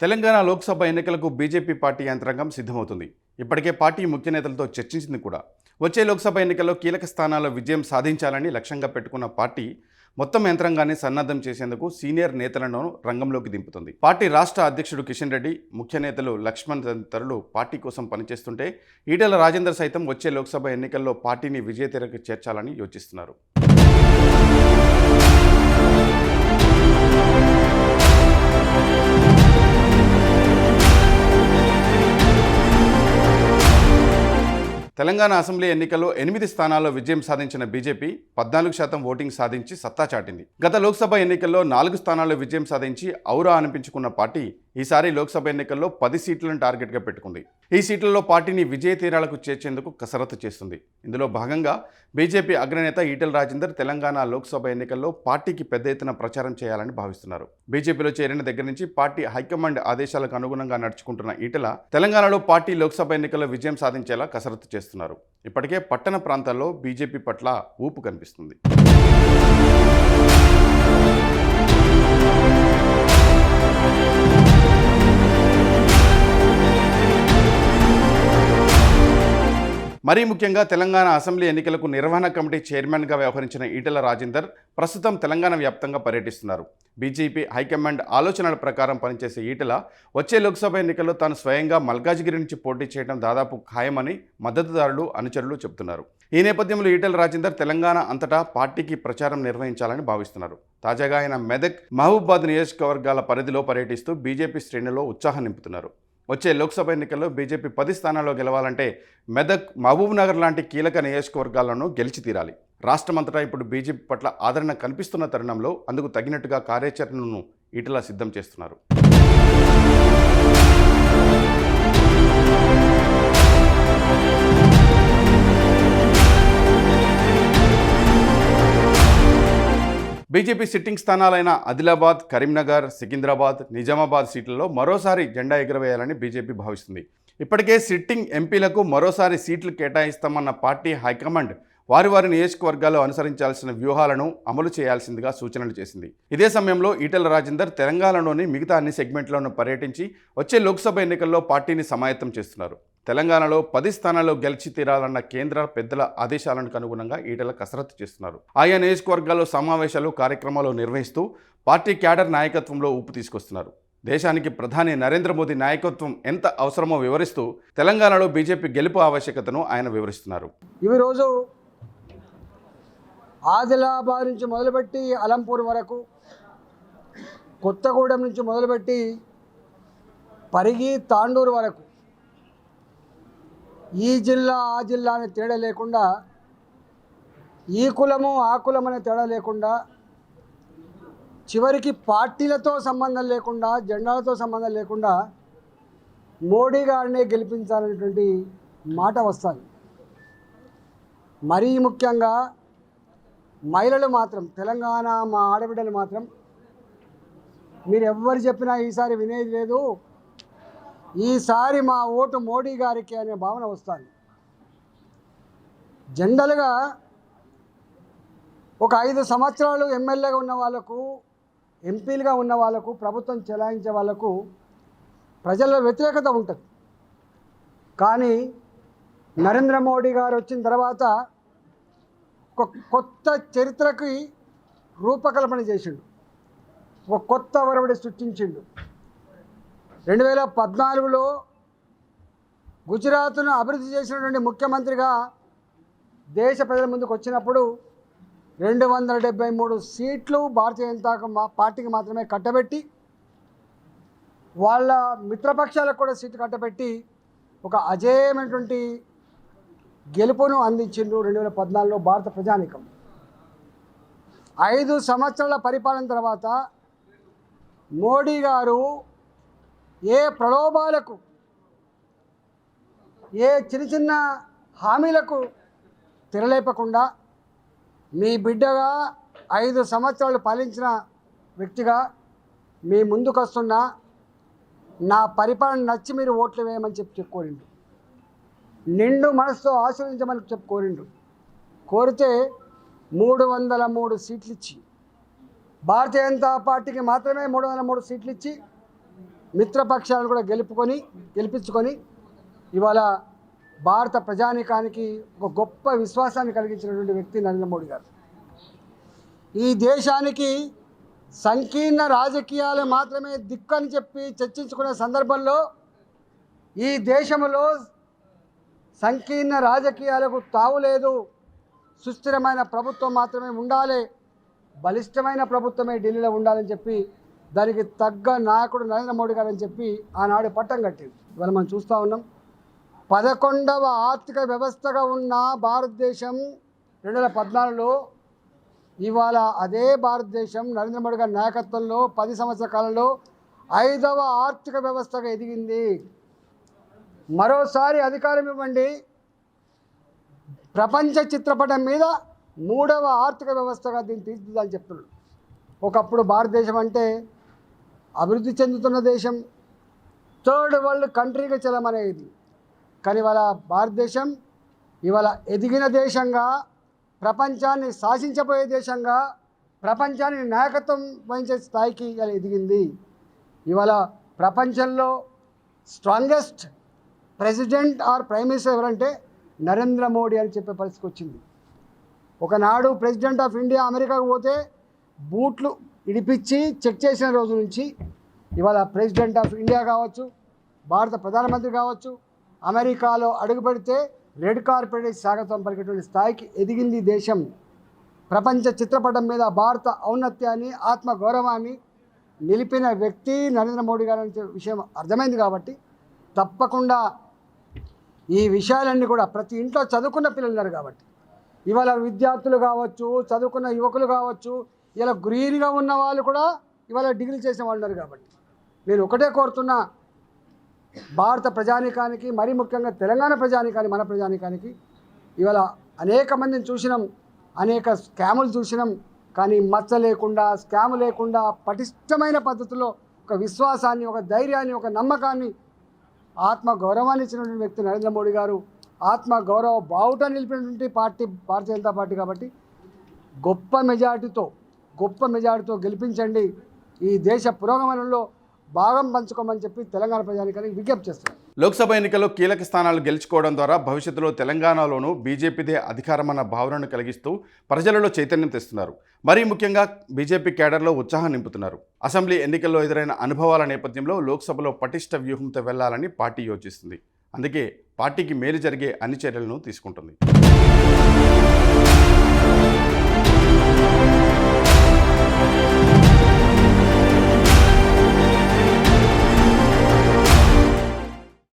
తెలంగాణ లోక్సభ ఎన్నికలకు BJP party యంత్రాంగం సిద్ధమవుతుంది. ఇప్పటికే పార్టీ ముఖ్య నేతలతో చర్చించింది కూడా. వచ్చే లోక్సభ ఎన్నికల్లో కీలక స్థానాల్లో విజయం సాధించాలని లక్ష్యంగా పెట్టుకున్న పార్టీ మొత్తం యంత్రాంగాన్ని సన్నద్ధం చేసేందుకు సీనియర్ నేతలను రంగంలోకి దింపుతుంది. పార్టీ రాష్ట్ర అధ్యక్షుడు కిషన్ రెడ్డి, ముఖ్య నేతలు లక్ష్మణ్ తదితరులు పార్టీ కోసం పనిచేస్తుంటే ఈటెల రాజేందర్ సైతం వచ్చే లోక్సభ ఎన్నికల్లో పార్టీని విజయతీరకు చేర్చాలని యోచిస్తున్నారు. తెలంగాణ అసెంబ్లీ ఎన్నికల్లో 8 స్థానాల్లో విజయం సాధించిన బీజేపీ 14% ఓటింగ్ సాధించి సత్తా చాటింది. గత లోక్సభ ఎన్నికల్లో 4 స్థానాల్లో విజయం సాధించి ఔరా అనిపించుకున్న పార్టీ ఈసారి లోక్సభ ఎన్నికల్లో 10 సీట్లను టార్గెట్గా పెట్టుకుంది. ఈ సీట్లలో పార్టీని విజయ తీరాలకు చేర్చేందుకు కసరత్తు చేస్తుంది. ఇందులో భాగంగా బీజేపీ అగ్రనేత ఈటెల రాజేందర్ తెలంగాణ లోక్సభ ఎన్నికల్లో పార్టీకి పెద్ద ఎత్తున ప్రచారం చేయాలని భావిస్తున్నారు. బీజేపీలో చేరిన దగ్గర నుంచి పార్టీ హైకమాండ్ ఆదేశాలకు అనుగుణంగా నడుచుకుంటున్న ఈటెల తెలంగాణలో పార్టీ లోక్సభ ఎన్నికల్లో విజయం సాధించేలా కసరత్తు చేస్తున్నారు. ఇప్పటికే పట్టణ ప్రాంతాల్లో బీజేపీ పట్ల ఊపు కనిపిస్తుంది. మరీ ముఖ్యంగా తెలంగాణ అసెంబ్లీ ఎన్నికలకు నిర్వహణ కమిటీ చైర్మన్గా వ్యవహరించిన ఈటెల రాజేందర్ ప్రస్తుతం తెలంగాణ వ్యాప్తంగా పర్యటిస్తున్నారు. బీజేపీ హైకమాండ్ ఆలోచనల ప్రకారం పనిచేసే ఈటెల వచ్చే లోక్సభ ఎన్నికల్లో తాను స్వయంగా మల్కాజ్గిరి నుంచి పోటీ చేయడం దాదాపు ఖాయమని మద్దతుదారులు, అనుచరులు చెబుతున్నారు. ఈ నేపథ్యంలో ఈటెల రాజేందర్ తెలంగాణ అంతటా పార్టీకి ప్రచారం నిర్వహించాలని భావిస్తున్నారు. తాజాగా ఆయన మెదక్, మహబూబాబాద్ నియోజకవర్గాల పరిధిలో పర్యటిస్తూ బీజేపీ శ్రేణుల్లో ఉత్సాహం నింపుతున్నారు. వచ్చే లోక్సభ ఎన్నికల్లో బీజేపీ 10 స్థానాల్లో గెలవాలంటే మెదక్, మహబూబ్నగర్ లాంటి కీలక నియోజకవర్గాలను గెలిచి తీరాలి. రాష్ట్రమంతటా ఇప్పుడు బీజేపీ పట్ల ఆదరణ కనిపిస్తున్న తరుణంలో అందుకు తగినట్టుగా కార్యాచరణను ఈటెల సిద్ధం చేస్తున్నారు. బీజేపీ సిట్టింగ్ స్థానాలైన ఆదిలాబాద్, కరీంనగర్, సికింద్రాబాద్, నిజామాబాద్ సీట్లలో మరోసారి జెండా ఎగురవేయాలని బీజేపీ భావిస్తుంది. ఇప్పటికే సిట్టింగ్ ఎంపీలకు మరోసారి సీట్లు కేటాయిస్తామన్న పార్టీ హైకమాండ్ వారి నియోజకవర్గాల్లో అనుసరించాల్సిన వ్యూహాలను అమలు చేయాల్సిందిగా సూచనలు చేసింది. ఇదే సమయంలో ఈటెల రాజేందర్ తెలంగాణలోని మిగతా అన్ని సెగ్మెంట్లను పర్యటించి వచ్చే లోక్సభ ఎన్నికల్లో పార్టీని సమాయత్తం చేస్తున్నారు. తెలంగాణలో 10 స్థానాల్లో గెలిచి తీరాలన్న కేంద్ర పెద్దల ఆదేశాలకు అనుగుణంగా ఈటెల కసరత్తు చేస్తున్నారు. ఆయా నియోజకవర్గాల్లో సమావేశాలు, కార్యక్రమాలు నిర్వహిస్తూ పార్టీ క్యాడర్ నాయకత్వంలో ఊపు తీసుకొస్తున్నారు. దేశానికి ప్రధాని నరేంద్ర మోదీ నాయకత్వం ఎంత అవసరమో వివరిస్తూ తెలంగాణలో బీజేపీ గెలుపు ఆవశ్యకతను ఆయన వివరిస్తున్నారు. ఈరోజు ఆదిలాబాద్ నుంచి మొదలుపెట్టి అలంపూర్ వరకు, కొత్తగూడెం నుంచి మొదలుపెట్టి పరిగి, తాండూరు వరకు ఈ జిల్లా ఆ జిల్లా అనే తేడా లేకుండా, ఈ కులము ఆ కులం అనే తేడా లేకుండా, చివరికి పార్టీలతో సంబంధం లేకుండా, జెండాలతో సంబంధం లేకుండా మోడీ గారిని గెలిపించాలనేటువంటి మాట వస్తుంది. మరీ ముఖ్యంగా మహిళలు మాత్రం, తెలంగాణ మా ఆడబిడ్డలు మాత్రం మీరు ఎవ్వరు చెప్పినా ఈసారి వినేది లేదు, ఈసారి మా ఓటు మోడీ గారికి అనే భావన వస్తుంది. జనరల్గా ఒక 5 సంవత్సరాలు ఎమ్మెల్యేగా ఉన్న వాళ్ళకు, ఎంపీలుగా ఉన్న వాళ్ళకు, ప్రభుత్వం చెలాయించే వాళ్ళకు ప్రజల్లో వ్యతిరేకత ఉంటుంది. కానీ నరేంద్ర మోడీ గారు వచ్చిన తర్వాత ఒక కొత్త చరిత్రకి రూపకల్పన చేసిండు, ఒక కొత్త ఒరవడి సృష్టించిండు. 2014లో గుజరాత్ను అభివృద్ధి చేసినటువంటి ముఖ్యమంత్రిగా దేశ ప్రజల ముందుకు వచ్చినప్పుడు 273 సీట్లు భారతీయ జనతా పార్టీకి మాత్రమే కట్టబెట్టి, వాళ్ళ మిత్రపక్షాలకు కూడా సీట్లు కట్టబెట్టి ఒక అజేయమైనటువంటి గెలుపును అందించిండు 2014లో భారత ప్రజానీకం. 5 సంవత్సరాల పరిపాలన తర్వాత మోడీ గారు ఏ ప్రలోభాలకు, ఏ చిన్న హామీలకు తెరలేపకుండా మీ బిడ్డగా 5 సంవత్సరాలు పాలించిన వ్యక్తిగా మీ ముందుకు వస్తున్నా, నా పరిపాలన నచ్చి మీరు ఓట్లు వేయమని చెప్పుకోరిండు. నిండు మనసుతో ఆశీర్వదించమని కోరిండు. కోరితే 303 సీట్లు ఇచ్చి, భారతీయ జనతా పార్టీకి మాత్రమే 303 సీట్లు ఇచ్చి మిత్రపక్షాలను కూడా గెలిపించుకొని ఇవాళ భారత ప్రజానీకానికి ఒక గొప్ప విశ్వాసాన్ని కలిగించినటువంటి వ్యక్తి నరేంద్ర మోడీ గారు. ఈ దేశానికి సంకీర్ణ రాజకీయాలు మాత్రమే దిక్కని చెప్పి చర్చించుకునే సందర్భంలో ఈ దేశంలో సంకీర్ణ రాజకీయాలకు తావులేదు, సుస్థిరమైన ప్రభుత్వం మాత్రమే ఉండాలి, బలిష్టమైన ప్రభుత్వమే ఢిల్లీలో ఉండాలని చెప్పి దానికి తగ్గ నాయకుడు నరేంద్ర మోడీ గారు అని చెప్పి ఆనాడు పట్టం కట్టింది. ఇవాళ మనం చూస్తూ ఉన్నాం. 11వ ఆర్థిక వ్యవస్థగా ఉన్న భారతదేశం 2014లో ఇవాళ అదే భారతదేశం నరేంద్ర మోడీ గారి నాయకత్వంలో 10 సంవత్సరాల కాలంలో 5వ ఆర్థిక వ్యవస్థగా ఎదిగింది. మరోసారి అధికారం ఇవ్వండి, ప్రపంచ చిత్రపటం మీద 3వ ఆర్థిక వ్యవస్థగా దీన్ని తీర్చిదిద్దాలని చెప్తున్నాడు. ఒకప్పుడు భారతదేశం అంటే అభివృద్ధి చెందుతున్న దేశం, థర్డ్ వరల్డ్ కంట్రీగా చెల్లమనేది. కానీ ఇవాళ భారతదేశం ఇవాళ ఎదిగిన దేశంగా, ప్రపంచాన్ని శాసించబోయే దేశంగా, ప్రపంచానికి నాయకత్వం వహించే స్థాయికి ఇవాళ ఎదిగింది. ఇవాళ ప్రపంచంలో strongest president or prime minister ఎవరంటే నరేంద్ర మోడీ అని చెప్పే పరిస్థితికి వచ్చింది. ఒకనాడు ప్రెసిడెంట్ ఆఫ్ ఇండియా అమెరికాకు పోతే బూట్లు ఇడిపించి చెక్ చేసిన రోజు నుంచి ఇవాళ ప్రెసిడెంట్ ఆఫ్ ఇండియా కావచ్చు, భారత ప్రధానమంత్రి కావచ్చు, అమెరికాలో అడుగుపెడితే రెడ్ కార్పెట్ స్వాగతం పలికేటువంటి స్థాయికి ఎదిగింది దేశం. ప్రపంచ చిత్రపటం మీద భారత ఔన్నత్యాన్ని, ఆత్మ గౌరవాన్ని నిలిపిన వ్యక్తి నరేంద్ర మోడీ గారు అనే విషయం అర్థమైంది. కాబట్టి తప్పకుండా ఈ విషయాలన్నీ కూడా ప్రతి ఇంట్లో చదువుకున్న పిల్లలు ఉన్నారు కాబట్టి, ఇవాళ విద్యార్థులు కావచ్చు, చదువుకున్న యువకులు కావచ్చు, ఇలా గ్రీన్గా ఉన్న వాళ్ళు కూడా ఇవాళ డిగ్రీ చేసిన వాళ్ళు ఉన్నారు. కాబట్టి నేను ఒకటే కోరుతున్నా, భారత ప్రజానీకానికి, మరీ ముఖ్యంగా తెలంగాణ ప్రజానీకానికి, మన ప్రజానీకానికి ఇవాళ అనేక మందిని చూసినాం, అనేక స్కాములు చూసినాం. కానీ మచ్చ లేకుండా, స్కాము లేకుండా పటిష్టమైన పద్ధతిలో ఒక విశ్వాసాన్ని, ఒక ధైర్యాన్ని, ఒక నమ్మకాన్ని, ఆత్మ గౌరవాన్ని ఇచ్చినటువంటి వ్యక్తి నరేంద్ర మోడీ గారు. ఆత్మ గౌరవ బావుట నిలిపినటువంటి పార్టీ భారతీయ జనతా పార్టీ. కాబట్టి గొప్ప మెజార్టీతో గెలిపించండి, ఈ దేశ పురోగమనంలో భాగం పంచుకోమని చెప్పి తెలంగాణ ప్రజానీకానికి విజ్ఞప్తి చేస్తున్నారు. లోక్సభ ఎన్నికల్లో కీలక స్థానాలు గెలుచుకోవడం ద్వారా భవిష్యత్తులో తెలంగాణలోనూ బీజేపీదే అధికారమన్న భావనను కలిగిస్తూ ప్రజలలో చైతన్యం తెస్తున్నారు. మరీ ముఖ్యంగా బీజేపీ కేడర్లో ఉత్సాహం నింపుతున్నారు. అసెంబ్లీ ఎన్నికల్లో ఎదురైన అనుభవాల నేపథ్యంలో లోక్సభలో పటిష్ట వ్యూహంతో వెళ్లాలని పార్టీ యోచిస్తుంది. అందుకే పార్టీకి మేలు జరిగే అన్ని చర్యలను తీసుకుంటుంది.